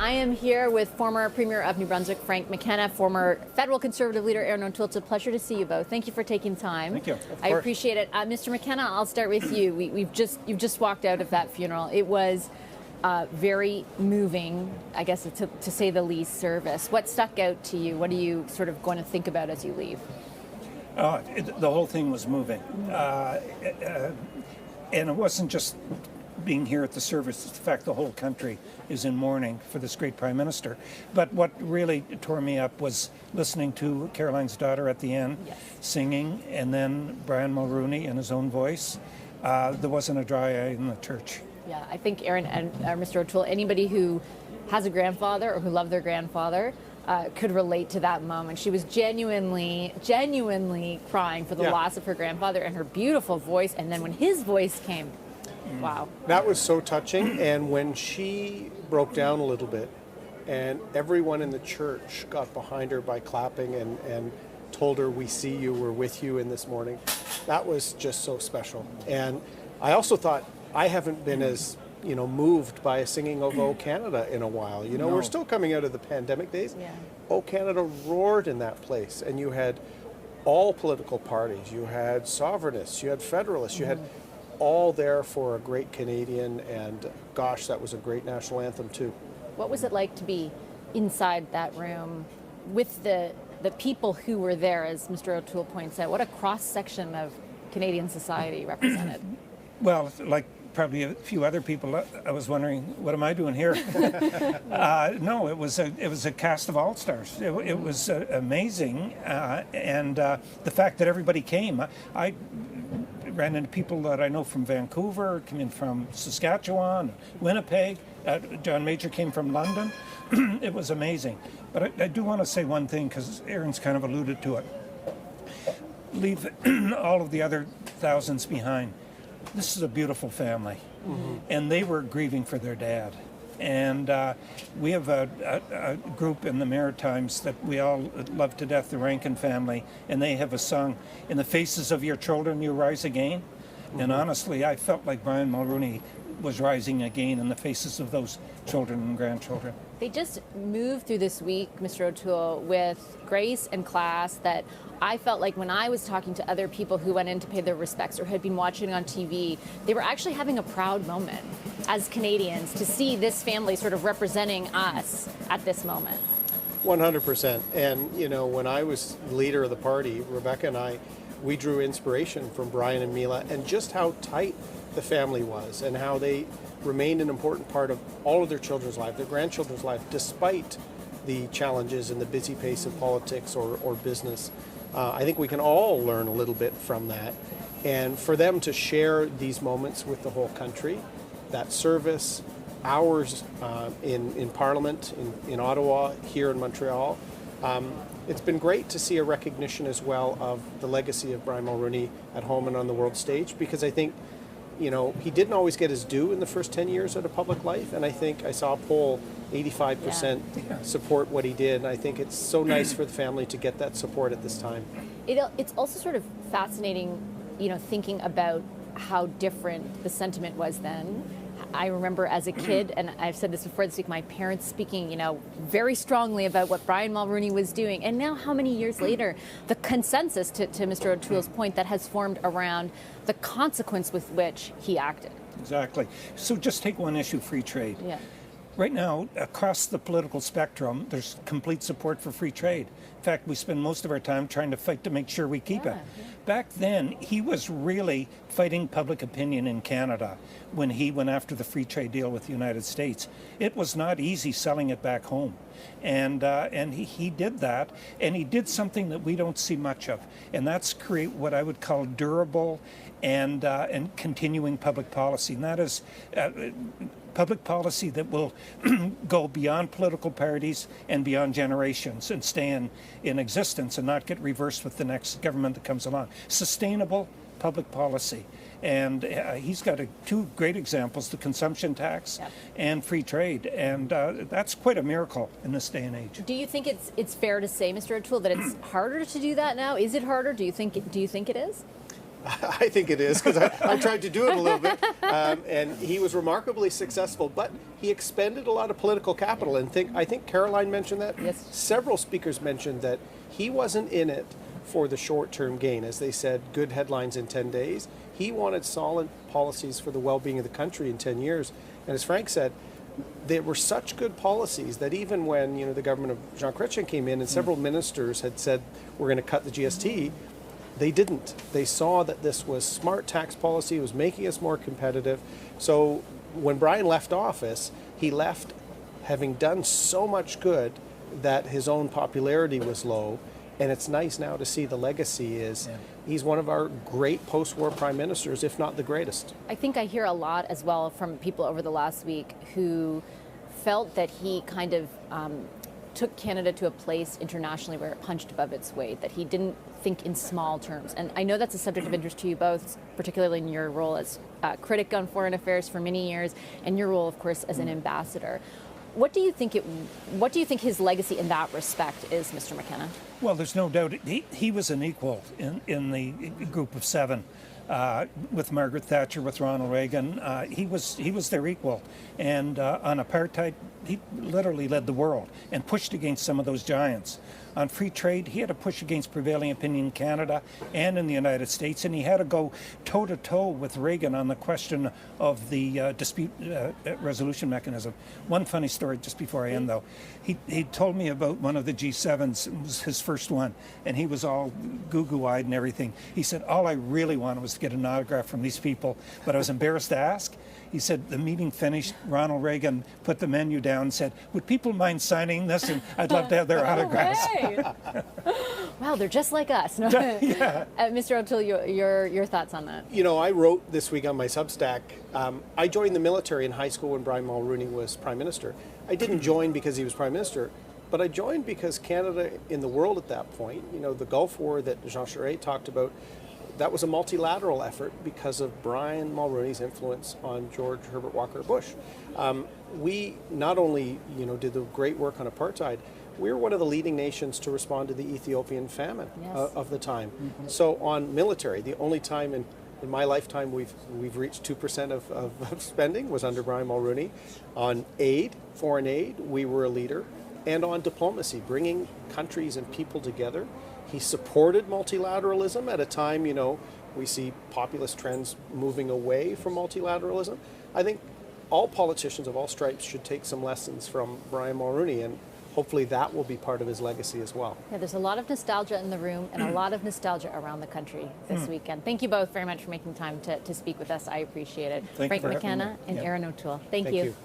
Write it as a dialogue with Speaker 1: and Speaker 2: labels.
Speaker 1: I am here with former Premier of New Brunswick, Frank McKenna, former federal Conservative leader, Erin O'Toole. It's a pleasure to see you both. Thank you for taking time.
Speaker 2: Thank you.
Speaker 1: I appreciate it. Mr. McKenna, I'll start with you. You've just walked out of that funeral. It was very moving, I guess, to say the least, service. What stuck out to you? What are you sort of going to think about as you leave?
Speaker 2: The whole thing was moving. And it wasn't just being here at the service, it's the fact the whole country is in mourning for this great Prime Minister. But what really tore me up was listening to Caroline's daughter at the end, singing, and then Brian Mulroney in his own voice. There wasn't a dry eye in the church.
Speaker 1: Yeah, I think Erin and Mr. O'Toole, anybody who has a grandfather or who loved their grandfather, could relate to that moment. She was genuinely crying for the loss of her grandfather and her beautiful voice. And then when his voice came, wow.
Speaker 3: That was so touching. And when she broke down a little bit and everyone in the church got behind her by clapping and told her, "We see you, we're with you in this morning," that was just so special. And I also thought, I haven't been as moved by a singing of "O Canada" in a while.
Speaker 2: No.
Speaker 3: We're still coming out of the pandemic days.
Speaker 1: Yeah.
Speaker 3: "O Canada" roared in that place, and you had all political parties, you had sovereignists, you had federalists, you had all there for a great Canadian, and gosh, that was a great national anthem too.
Speaker 1: What was it like to be inside that room with the people who were there, as Mr. O'Toole points out? What a cross-section of Canadian society represented.
Speaker 2: Well, like probably a few other people, I was wondering, what am I doing here? No, it was a cast of all-stars. It was amazing, and the fact that everybody came. I ran into people that I know from Vancouver, came in from Saskatchewan, Winnipeg. John Major came from London. It was amazing. But I do want to say one thing, because Erin's kind of alluded to it. Leave all of the other thousands behind. This is a beautiful family, and they were grieving for their dad. And we have a group in the Maritimes that we all love to death, the Rankin family, and they have a song, "In the faces of your children you rise again." And honestly, I felt like Brian Mulroney was rising again in the faces of those children and grandchildren.
Speaker 1: They just moved through this week, Mr. O'Toole, with grace and class that I felt like when I was talking to other people who went in to pay their respects or had been watching on TV, they were actually having a proud moment as Canadians to see this family sort of representing us at this moment.
Speaker 3: 100%. And, when I was leader of the party, Rebecca and I, we drew inspiration from Brian and Mila and just how tight the family was and how they remained an important part of all of their children's life, their grandchildren's life, despite the challenges and the busy pace of politics or business. I think we can all learn a little bit from that. And for them to share these moments with the whole country, that service, hours in Parliament, in Ottawa, here in Montreal, it's been great to see a recognition as well of the legacy of Brian Mulroney at home and on the world stage, because I think he didn't always get his due in the first 10 years of a public life, and I think I saw a poll, 85% support what he did, and I think it's so nice for the family to get that support at this time.
Speaker 1: It's also sort of fascinating, thinking about how different the sentiment was then. I remember as a kid, and I've said this before this week, my parents speaking, very strongly about what Brian Mulroney was doing. And now how many years later, the consensus, to Mr. O'Toole's point, that has formed around the consequence with which he acted.
Speaker 2: Exactly. So just take one issue, free trade.
Speaker 1: Yeah.
Speaker 2: Right now, across the political spectrum, there's complete support for free trade. In fact, we spend most of our time trying to fight to make sure we keep it. Back then, he was really fighting public opinion in Canada when he went after the free trade deal with the United States. It was not easy selling it back home. And he did that, and he did something that we don't see much of, and that's create what I would call durable and continuing public policy. And that is public policy that will go beyond political parties and beyond generations and stay in existence and not get reversed with the next government that comes along. Sustainable public policy. And he's got two great examples, the consumption tax and free trade. And that's quite a miracle in this day and age.
Speaker 1: Do you think it's fair to say, Mr. O'Toole, that it's harder to do that now? Is it harder? Do you think it is?
Speaker 3: I think it is, because I tried to do it a little bit. And he was remarkably successful, but he expended a lot of political capital. And I think Caroline mentioned that.
Speaker 1: Yes.
Speaker 3: Several speakers mentioned that he wasn't in it for the short-term gain. As they said, good headlines in 10 days. He wanted solid policies for the well-being of the country in 10 years. And as Frank said, there were such good policies that even when the government of Jean Chrétien came in and several ministers had said we're going to cut the GST, they didn't. They saw that this was smart tax policy, it was making us more competitive. So when Brian left office, he left having done so much good that his own popularity was low. And it's nice now to see the legacy is he's one of our great post-war prime ministers, if not the greatest.
Speaker 1: I think I hear a lot as well from people over the last week who felt that he kind of took Canada to a place internationally where it punched above its weight, that he didn't think in small terms. And I know that's a subject of interest to you both, particularly in your role as critic on foreign affairs for many years, and your role, of course, as an ambassador. What do you think his legacy in that respect is, Mr. McKenna?
Speaker 2: Well, there's no doubt he was an equal in the group of seven with Margaret Thatcher, with Ronald Reagan. He was their equal, and on apartheid, he literally led the world and pushed against some of those giants. On free trade, he had to push against prevailing opinion in Canada and in the United States, and he had to go toe-to-toe with Reagan on the question of the dispute resolution mechanism. One funny story just before I end, though. He told me about one of the G7s. It was his first one, and he was all goo-goo-eyed and everything. He said, all I really wanted was to get an autograph from these people, but I was embarrassed to ask. He said the meeting finished, Ronald Reagan put the menu down and said, would people mind signing this? And I'd love to have their autographs.
Speaker 1: Wow, they're just like us. No?
Speaker 2: Yeah.
Speaker 1: Mr. O'Toole, your thoughts on that?
Speaker 3: I wrote this week on my Substack, I joined the military in high school when Brian Mulroney was Prime Minister. I didn't join because he was Prime Minister, but I joined because Canada in the world at that point, the Gulf War that Jean Charest talked about, that was a multilateral effort because of Brian Mulroney's influence on George Herbert Walker Bush. We not only, did the great work on apartheid, we were one of the leading nations to respond to the Ethiopian famine of the time. Mm-hmm. So on military, the only time in my lifetime we've reached 2% of spending was under Brian Mulroney. On aid, foreign aid, we were a leader. And on diplomacy, bringing countries and people together. He supported multilateralism at a time, we see populist trends moving away from multilateralism. I think all politicians of all stripes should take some lessons from Brian Mulroney, and hopefully that will be part of his legacy as well.
Speaker 1: Yeah, there's a lot of nostalgia in the room and a lot of nostalgia around the country this weekend. Thank you both very much for making time to speak with us. I appreciate it.
Speaker 2: Thank you
Speaker 1: Frank
Speaker 2: for having
Speaker 1: McKenna
Speaker 2: me.
Speaker 1: and
Speaker 2: Yeah.
Speaker 1: Erin O'Toole. Thank
Speaker 3: Thank you.